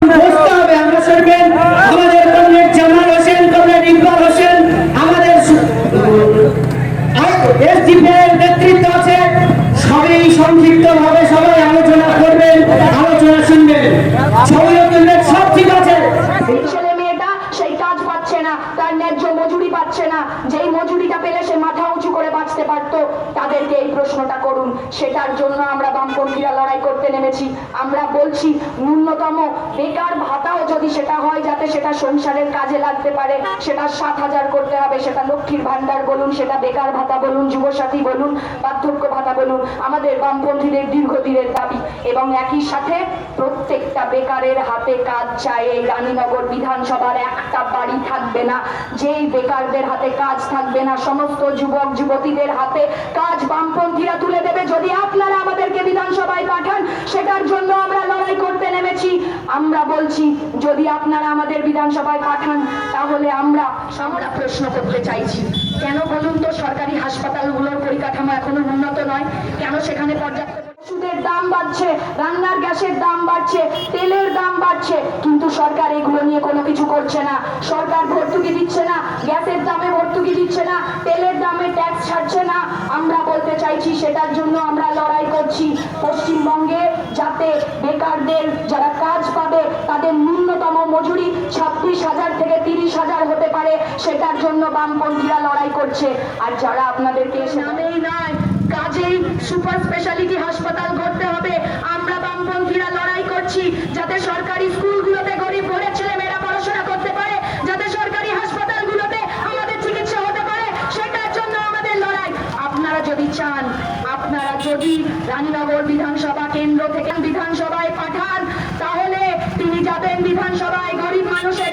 বসতে হবে। আমরা শুনবেন আমাদের কমরেড জামাল হোসেন, কমরেড ইকবাল হোসেন, আমাদের এসডিপিআই এর নেতৃত্ব আছে। সবাই সংক্ষিপ্তভাবে সবাই আলোচনা করবেন, আলোচনা শুনবেন। সবাই কমরেড সব ঠিক আছে। ছেলে মেয়েটা সেই কাজ পাচ্ছে না, তার ন্যায্য মজুরি পাচ্ছে না, যেই মজুরিটা পেলে সে মাথা উঁচু করে বাঁচতে পারতো, তাদেরকে এই প্রশ্নটা করুন। সেটার জন্য আমরা বামপন্থীরা লড়াই করতে নেমেছি। আমরা বলছি ন্যূনতম বেকার ভাতাও যদি সেটা হয়, যাতে সেটা সংসারের কাজে লাগতে পারে, সেটা 7,000 করতে হবে। সেটা লক্ষ্মীর ভান্ডার বলুন, সেটা বেকার ভাতা বলুন, যুবসাথী বলুন, বার্ধক্য ভাতা বলুন, আমাদের বামপন্থীদের দীর্ঘদিনের দাবি। এবং একই সাথে প্রত্যেকটা বেকারের হাতে কাজ চাই। এই রানীনগর বিধানসভার একটা বাড়ি থাকবে না যেই বেকারদের হাতে কাজ থাকবে না। সমস্ত যুবক যুবতীদের হাতে কাজ বামপন্থীরা তুলে দেবে যদি আপনারা আমাদেরকে বিধানসভায় পাঠান। সেটার জন্য আমরা লড়াই করতে নেমেছি। আমরা বলছি যদি আপনারা আমাদের বিধানসভায় পাঠান, তাহলে আমরা প্রশ্ন করতে চাইছি, কেন বলুন তো সরকারি হাসপাতালগুলোর পরিকাঠামো এখনো উন্নত নয়? কেন সেখানে পর্যাপ্ত ওষুধের দাম বাড়ছে, রান্নার গ্যাসের দাম বাড়ছে, তেলের দাম বাড়ছে, কিন্তু সরকার এগুলো নিয়ে কোনো কিছু করছে না। সরকার ভর্তুকি দিচ্ছে না, গ্যাসের দামে ভর্তুকি দিচ্ছে না, তেলের দামে ট্যাক্স ছাড়ছে না। আমরা বলতে চাইছি সেটার জন্য আমরা লড়াই করছি। পশ্চিমবঙ্গে যাতে বেকারদের যারা কাজ পাবে তাদের ন্যূনতম মজুরি 26,000 থেকে 30,000 হতে পারে, সেটার জন্য বামপন্থীরা লড়াই করছে। আর যারা আপনাদেরকে নামেই নয় কাজেই সুপার স্পেশালিটি হাসপাতাল করতে হবে, আমরা বামপন্থীরা লড়াই করছি যাতে সরকারি স্কুলগুলোতে গরিব ঘরের ছেলেমেয়েরা পড়াশোনা করতে পারে, যাতে সরকারি হাসপাতালগুলোতে আমাদের চিকিৎসা হতে পারে, সেটার জন্য আমাদের লড়াই। আপনারা যদি চান, আপনারা যদি রানীনগর বিধানসভা কেন্দ্র থেকে বিধানসভায় পাঠান, তাহলে তিনি যাবেন বিধানসভায় গরিব মানুষের